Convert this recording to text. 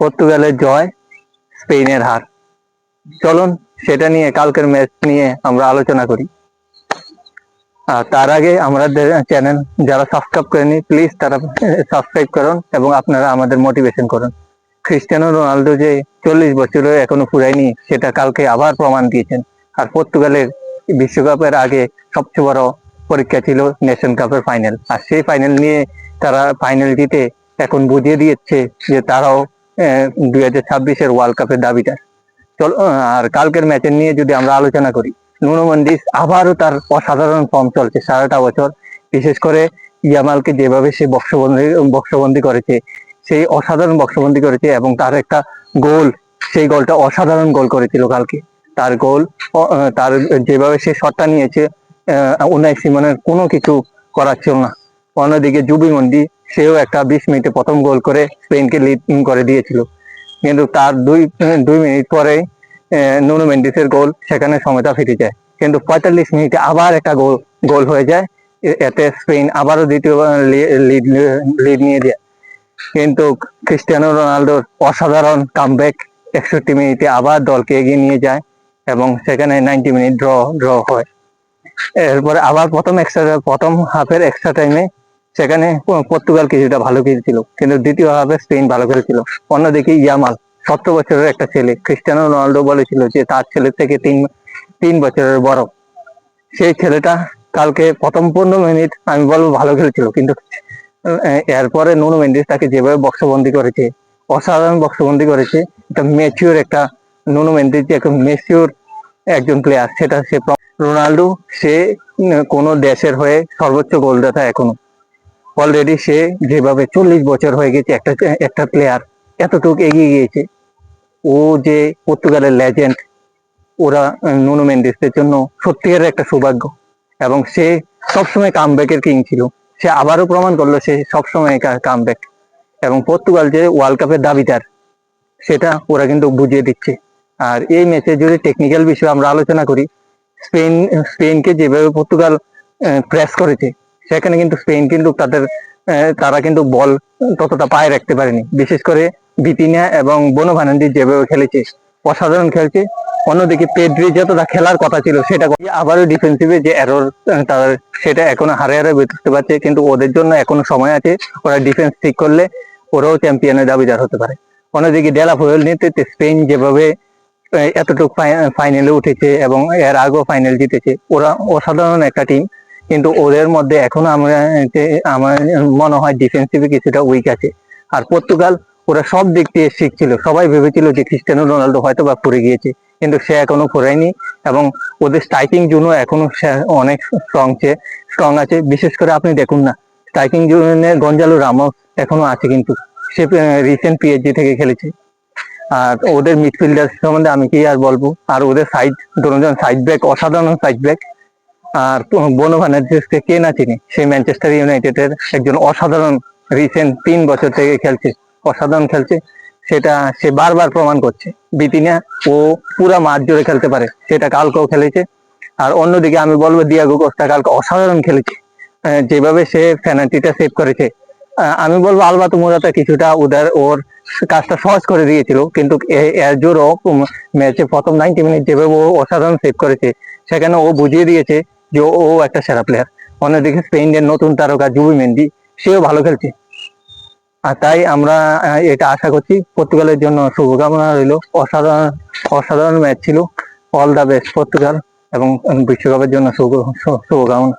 পর্তুগালের জয়, স্পেনের হার। চলুন সেটা নিয়ে, কালকের ম্যাচ নিয়ে আমরা আলোচনা করি। আর তার আগে আমাদের চ্যানেল যারা সাবস্ক্রাইব করেনি, প্লিজ তারা সাবস্ক্রাইব করুন এবং আপনারা আমাদের মোটিভেশন করুন। ক্রিস্টিয়ানো রোনালদো যে 40 বছরের এখনো পুরায়নি, সেটা কালকে আবার প্রমাণ দিয়েছেন। আর পর্তুগালের বিশ্বকাপের আগে সবচেয়ে বড় পরীক্ষা ছিল নেশন কাপের ফাইনাল, আর সেই ফাইনাল নিয়ে তারা ফাইনাল জিতে এখন বুঝিয়ে দিয়েছে যে তারাও 2026-এর ওয়ার্ল্ড কাপের দাবিদার। চলো, আর কালকের ম্যাচের নিয়ে যদি আমরা আলোচনা করি, নুনো মেন্ডিস আবারও তার অসাধারণ ফর্ম চলছে সারাটা বছর। বিশেষ করে ইয়ামালকে যেভাবে সে বক্সবন্দি করেছে, সেই অসাধারণ বক্সবন্দি করেছে, এবং তার একটা গোল, সেই গোলটা অসাধারণ গোল করেছিল কালকে। তার গোল, তার যেভাবে সে শটটা নিয়েছে, উনাই সিমনের কোনো কিছু করার ছিল না। অন্যদিকে জুবিমন্ডি, সেও একটা 20 মিনিটে প্রথম গোল করে স্পেনকে লিড করে দিয়েছিল, কিন্তু তার দুই মিনিট পরে নুনো মেন্ডিসের গোল, সেখানে সমতা ফিরে যায়। কিন্তু 45 মিনিটে আবার একটা গোল হয়ে যায়, এতে স্পেন আবারও দ্বিতীয় লিড নিয়ে যায়। কিন্তু ক্রিস্টিয়ানো রোনালদোর অসাধারণ কামব্যাক 61 মিনিটে আবার দলকে এগিয়ে নিয়ে যায়, এবং সেখানে 90 মিনিট ড্র হয়। এরপরে আবার প্রথম হাফের এক্সট্রা টাইমে সেখানে পর্তুগাল কিছুটা ভালো খেলছিল, কিন্তু দ্বিতীয় হাফে স্পেন ভালো খেলছিল। অন্যদিকে ইয়ামাল, 17 বছরের একটা ছেলে, ক্রিস্টিয়ানো রোনালদো বলেছিল যে তার ছেলের থেকে তিন বছরের বড়। সেই ছেলেটা কালকে প্রথম 15 মিনিট আমি বলবো ভালো খেলছিল, কিন্তু এরপরে নুনো মেন্ডিস তাকে যেভাবে বক্সবন্দি করেছে, অসাধারণ বক্সবন্দি করেছে। এটা ম্যাচিওর একটা, নুনো মেন্ডিস যে একটা ম্যাচিওর একজন প্লেয়ার, সেটা সে। রোনালদো, সে কোনো দেশের হয়ে সর্বোচ্চ গোলদাতা এখনো। অলরেডি সে যেভাবে 40 বছর হয়ে গেছে, একটা প্লেয়ার এতটুকু এগিয়ে গিয়েছে। ও যে পর্তুগালের লেজেন্ড, ওরা নুনো মেন্ডিসের জন্য সত্যিকার একটা সৌভাগ্য। এবং সে সবসময় কামব্যাকের কিং ছিল, সে আবারও প্রমাণ করলো সে সবসময় কামব্যাক। এবং পর্তুগাল যে ওয়ার্ল্ড কাপের দাবিদার, সেটা ওরা কিন্তু বুঝিয়ে দিচ্ছে। আর এই ম্যাচে যদি টেকনিক্যাল বিষয়ে আমরা আলোচনা করি, স্পেনকে যেভাবে পর্তুগাল প্রেস করেছে, সেখানে কিন্তু স্পেন কিন্তু তারা কিন্তু বল ততটা পায়ে রাখতে পারেনি। বিশেষ করে ভিতিনিয়া এবং বনো ফার্নান্দেজ যেভাবে খেলেছে, অসাধারণ খেলছে। অন্যদিকে পেড্রি যতটা খেলার কথা ছিল, সেটা আবারও ডিফেন্সিভে যে এরর তাদের, সেটা এখনো হারে বুঝতে পারছে। কিন্তু ওদের জন্য এখনো সময় আছে, ওরা ডিফেন্স ঠিক করলে ওরাও চ্যাম্পিয়নের দাবিদার হতে পারে। অন্যদিকে ডেলা ফুয়েল নেতৃত্বে স্পেন যেভাবে এতটুকু ফাইনালে উঠেছে এবং এর আগেও ফাইনাল জিতেছে, ওরা অসাধারণ একটা টিম। কিন্তু ওদের মধ্যে এখনো আমার মনে হয় ডিফেন্সিভে কিছুটা উইক আছে। আর পর্তুগাল, ওরা সব দিক দিয়ে শিখছিল। সবাই ভেবেছিল যে ক্রিস্টিয়ানো রোনালদো হয়তো বা পড়ে গিয়েছে, কিন্তু সে এখনো পড়েনি। এবং ওদের স্ট্রাইকিং জোনও এখনো অনেক স্ট্রং আছে। বিশেষ করে আপনি দেখুন না, স্ট্রাইকিং জোনে গঞ্জালো রামোস এখনো আছে, কিন্তু সে রিসেন্ট পিএসজি থেকে খেলেছে। আর ওদের মিডফিল্ডার সম্বন্ধে আমি কি আর বলবো। আর ওদের দুজন সাইড ব্যাক, অসাধারণ সাইড ব্যাক। আর বনো ফার্নান্দেজকে কে না চিনি, সে ম্যানচেস্টার ইউনাইটেডের একজন অসাধারণ, রিসেন্ট 3 বছর থেকে খেলছে, অসাধারণ খেলছে। সেটা সে বারবার প্রমাণ করছে। ভিতিনিয়া, ও পুরা মাঠ জুড়ে খেলতে পারে, সেটা কালকেও খেলেছে। আর অন্যদিকে আমি বলবো ডিয়াগো কস্তা কালকে অসাধারণ খেলেছে, যেভাবে সে পেনাল্টিটা সেভ করেছে। আমি বলবো আলবাতো মোরাতা কিছুটা ওর কাজটা সহজ করে দিয়েছিল, কিন্তু এরজোরও ম্যাচে প্রথম 90 মিনিট যেভাবে ও অসাধারণ সেভ করেছে, সেখানে ও বুঝিয়ে দিয়েছে যে ও একটা সেরা প্লেয়ার। অন্যদিকে স্পেনের নতুন তারকা জুবিমেন্ডি, সেও ভালো খেলছে। আর তাই আমরা এটা আশা করছি। পর্তুগালের জন্য শুভকামনা রইল। অসাধারণ ম্যাচ ছিল। অল দ্য বেস্ট পর্তুগাল, এবং বিশ্বকাপের জন্য শুভকামনা।